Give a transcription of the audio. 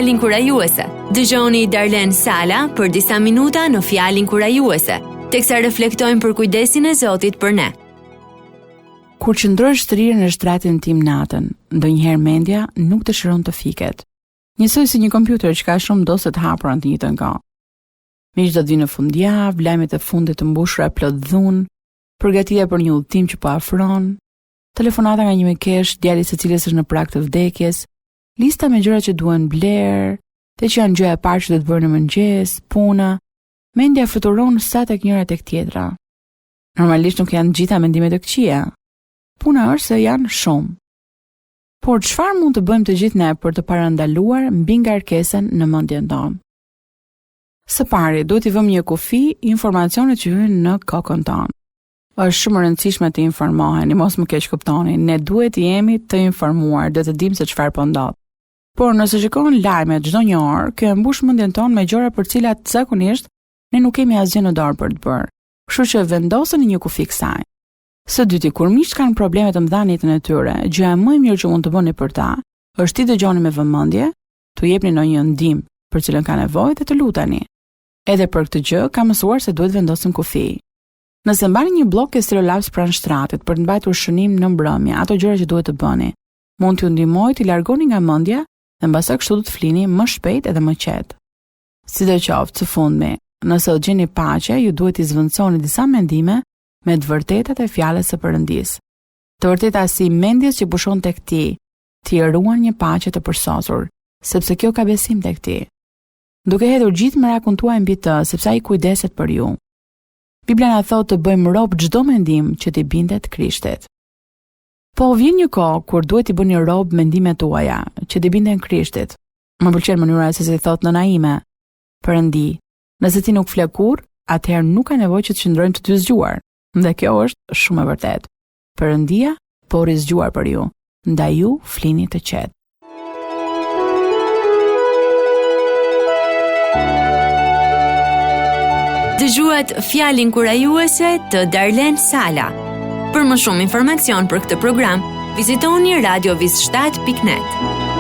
fjalën kurajuese. Dëgjoni Darlen Sala për disa minuta në fjalën kurajuese, teksa reflektojmë për kujdesin e Zotit për ne. Kur qëndrosh shtrirë në shtratin tim natën, ndonjëherë mendja nuk dëshiron të fiket. Njësoj si një kompjuter që ka shumë dosje të hapura në të njëjtën kohë. Miq do të vinë në fundjavë, lajmet e fundit të mbushura plot dhunë, përgatitja për një udhëtim që po afron, telefonata nga një mekesh, djali së cilës është në prag të vdekjes, lista me gjëra që duhen bler, te që janë gjëja e parë që do të bërë në mëngjes, puna, mendja fluturon sa tek njëra tek tjetra. Normalisht nuk janë gjitha mendime të këqija. Puna është se janë shumë. Por çfarë mund të bëjmë të gjithë ne për të parandaluar mbi ngarkesën në mendjen tonë? Së pari, duhet i vëmë një kufi informacionet që hyjnë në kokën tonë. Është shumë e rëndësishme të informoheni, mos më keq kuptoni, ne duhet të jemi të informuar, dhe të dimë se çfarë po ndodh. Por nëse shikon lajmet çdo një orë, kjo e mbush mendjen tonë me gjëra për cilat zakonisht ne nuk kemi asgjë në dorë për të bërë. Kështu që vendoseni një kufi kësaj. Së dyti, kur miqt kanë probleme të mëdha në jetën e tyre, gjëja më e mirë që mund të bëni për ta është t'i dëgjoni me vëmendje, t'u jepni ndonjë ndihmë për cilën ka nevojë dhe të luteni. Edhe për këtë gjë kam mësuar se duhet vendosim kufi. Nëse mbani një blok stereolaps pranë shtratit për të mbajtur shënim në mbrëmje, ato gjëra që duhet të bëni, mund t'ju ndihmojë t'i largoni nga mendja dhe mbasë kështu do të flini më shpejt edhe më qetë. Sidoqoftë, së fundmi, nëse do gjeni paqe, ju duhet t'i zvendçoni disa mendime me të vërtetat e fjalës së Perëndis. Të vërteta si mendjes që pushon tek ti, t'i ruan një paqe të përsosur, sepse kjo ka besim tek ti. Duke hedhur gjithë merakun tuaj mbi të, sepse ai kujdeset për ju. Bibla na thotë të bëjmë rob çdo mendim që t'i bindet Krishtit. Po vjen një kohë kur duhet t'i bëni rob mendimet tuaja që t'i binden Krishtit. Më pëlqen mënyra se si thotë nëna ime: Perëndi, nëse ti nuk fle kurrë, atëherë nuk ka nevojë që të qëndrojmë të dy zgjuar. Dhe kjo është shumë e vërtetë. Perëndia po rizgjuar për ju, ndaj ju flini të qetë. Dëgjuat fjalën kurajuese të Darlen Sala. Për më shumë informacion për këtë program, vizitoni radioviz7.net.